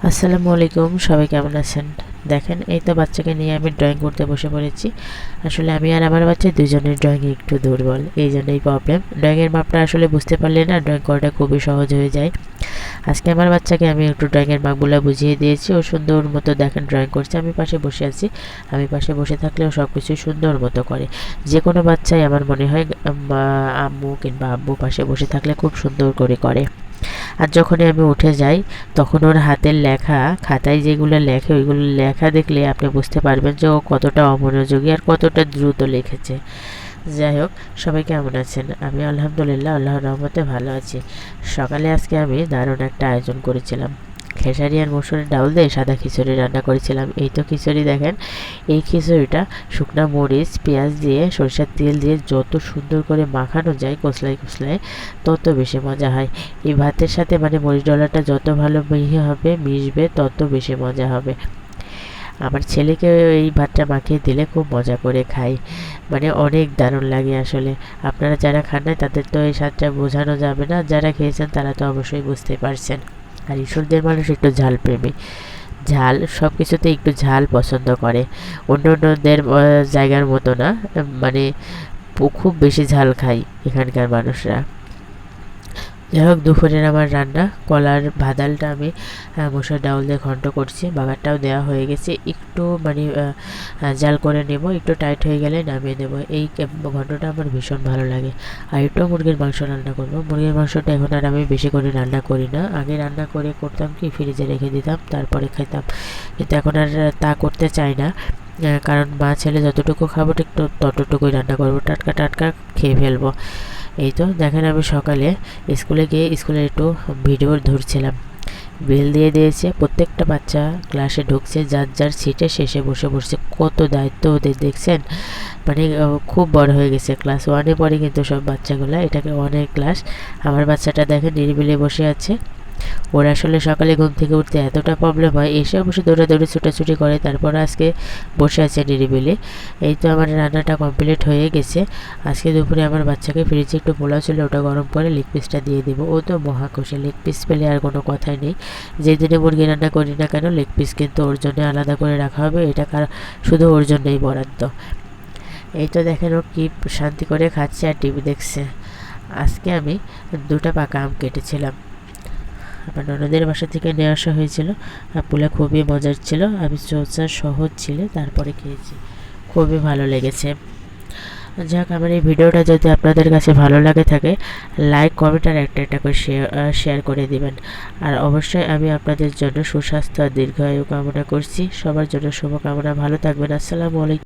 আসসালামু আলাইকুম, সবাই কেমন আছেন? দেখেন, এই তো বাচ্চাকে নিয়ে আমি ড্রয়িং করতে বসে পড়েছি। আসলে আমি আর আমার বাচ্চা দুজনের ড্রয়িংয়ে একটু দুর্বল, এই জন্যই প্রবলেম। ড্রয়িংয়ের মাপটা আসলে বুঝতে পারলে না ড্রয়িং করাটা খুবই সহজ হয়ে যায়। আজকে আমার বাচ্চাকে আমি একটু ড্রয়িংয়ের মাপগুলো বুঝিয়ে দিয়েছি। ও সুন্দর মতো দেখেন ড্রয়িং করছে, আমি পাশে বসে আছি। আমি পাশে বসে থাকলেও সব কিছুই সুন্দর মতো করে। যে কোনো বাচ্চাই আমার মনে হয় আম্মু কিংবা আব্বু পাশে বসে থাকলে খুব সুন্দর করে করে। আর যখনই আমি উঠে যাই তখন ওর হাতের লেখা, খাতায় যেগুলো লেখে ওইগুলো লেখা দেখলে আপনি বুঝতে পারবেন যে ও কতটা অমনোযোগী আর কতটা দ্রুত লিখেছে। যাই হোক, সবাই কেমন আছেন? আমি আলহামদুলিল্লাহ আল্লাহর রহমতে ভালো আছি। সকালে আজকে আমি দারুণ একটা আয়োজন করেছিলাম। খেসারি আর মসুরের ডাউল দিয়ে সাদা খিচুড়ি রান্না করেছিলাম। এই তো খিচুড়ি দেখেন। এই খিচুড়িটা শুকনা মরিচ, পেঁয়াজ দিয়ে, সরষের তেল দিয়ে যত সুন্দর করে মাখানো যায় কচলায় কচলায়, তত বেশি মজা হয়। এই ভাতের সাথে মানে মরিচ ডলাটা যত ভালো মিহি হবে, মিশবে, তত বেশি মজা হবে। আমার ছেলেকে এই ভাতটা মাখিয়ে দিলে খুব মজা করে খায়। মানে অনেক দারুণ লাগে আসলে। আপনারা যারা খান নাই তাদের তো এই স্বাদটা বোঝানো যাবে না, যারা খেয়েছেন তারা তো অবশ্যই বুঝতে পারছেন। আর ঈশ্বরদের মানুষ একটু ঝাল প্রেমী, ঝাল সব কিছুতে একটু ঝাল পছন্দ করে। অন্য অন্যদের জায়গার মতো না, মানে খুব বেশি ঝাল খায় এখানকার মানুষরা। যাই হোক, দুপুরের আমার রান্না কলার ভাদালটা আমি মসুর ডাউল দিয়ে ঘন্ট করছি। বাগারটাও দেওয়া হয়ে গেছে, একটু মানে জাল করে নেব, একটু টাইট হয়ে গেলে নামিয়ে নেব। এই ঘন্টটা আমার ভীষণ ভালো লাগে। আর একটু মুরগির মাংস রান্না করব। মুরগির মাংসটা এখন আর আমি বেশি করে রান্না করি না। আগে রান্না করে করতাম কি, ফ্রিজে রেখে দিতাম, তারপরে খেতাম। কিন্তু এখন আর তা করতে চাই না। কারণ মা ছেলে যতটুকু খাবো ঠিক ততটুকুই রান্না করবো, টাটকা টাটকা খেয়ে ফেলবো। এই তো দেখেন, আমি সকালে স্কুলে গিয়ে স্কুলে একটু ভিডিও ধরছিলাম। বেল দিয়ে দিয়েছে, প্রত্যেকটা বাচ্চা ক্লাসে ঢুকছে, যার যার সিটে শেষে বসে বসছে। কত দায়িত্ব ওদের দেখছেন। মানে খুব বড় হয়ে গেছে, ক্লাস ওয়ানে পড়ে কিন্তু সব বাচ্চাগুলো, এটাকে ওয়ানের ক্লাস। আমার বাচ্চাটা দেখেন নিরিবিলি বসে আছে। ওর আসলে সকালে ঘুম থেকে উঠতে এতটা প্রবলেম হয়, এসে অবশ্য দৌড়াদৌড়ি ছুটাছুটি করে, তারপর আজকে বসে আছে নিরিবিলি। এই তো আমার রান্নাটা কমপ্লিট হয়ে গেছে। আজকে দুপুরে আমার বাচ্চাকে ফ্রিজে একটু পোলাও ছিল, ওটা গরম করে লেগ পিসটা দিয়ে দেবো। ও তো মহাখুশি, লেগ পিস পেলে আর কোনো কথাই নেই। যেদিনে মুরগি রান্না করি না কেন, লেগ পিস কিন্তু ওর জন্য আলাদা করে রাখা হবে, এটা শুধু ওর জন্যই বরাদ্দ। এই তো দেখেন ও কি শান্তি করে খাচ্ছে আর টিভি দেখছে। আজকে আমি দুটা পাকা আম কেটেছিলাম, আমার ননদের বাসা থেকে নিয়ে আসা হয়েছিল। আপুলা খুবই মজার ছিল, আমি চোচা সহজ ছিল, তারপরে খেয়েছি, খুবই ভালো লেগেছে। যাক, আমার এই ভিডিওটা যদি আপনাদের কাছে ভালো লাগে থাকে, লাইক কমেন্ট আর একটা একটা করে শেয়ার করে দিবেন। আর অবশ্যই আমি আপনাদের জন্য সুস্বাস্থ্য আর দীর্ঘায়ু কামনা করছি। সবার জন্য শুভকামনা, ভালো থাকবেন। আসসালামু আলাইকুম।